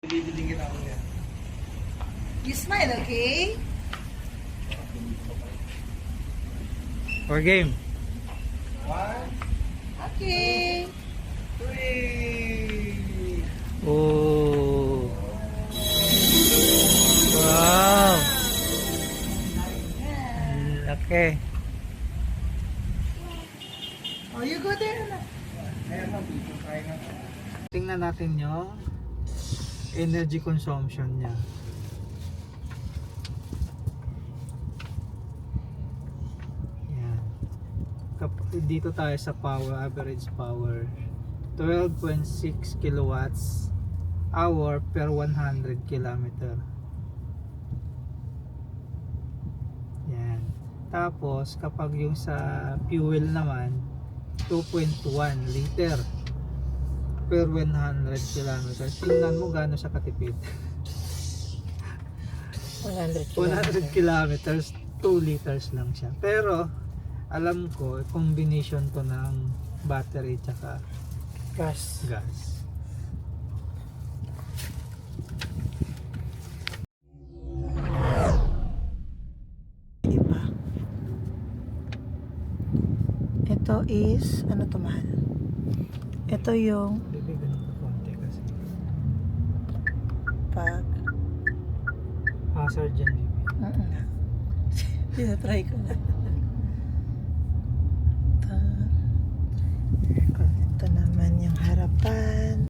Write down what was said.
Bibiling kita ako yan. You smile, okay? For game. 1, Okay. 3. Oh. Wow. Okay. Oh, you go there na. Tingnan natin yung energy consumption niya. Yan. Dito tayo sa power, average power. 12.6 kilowatts hour per 100 kilometer. Yan. Tapos kapag yung sa fuel naman 2.1 liter per 100 kilometers. Tingnan mo gaano siya katipid. 100 100 kilometers, 2 liters lang siya. Pero alam ko, combination to ng battery tsaka Gas. gas. Diba? Ito is, ano to mahal? Ito yung Bibig ganun ka konti kasi pag hazard dyan, baby. Tinatry ko na. Ito naman yung harapan.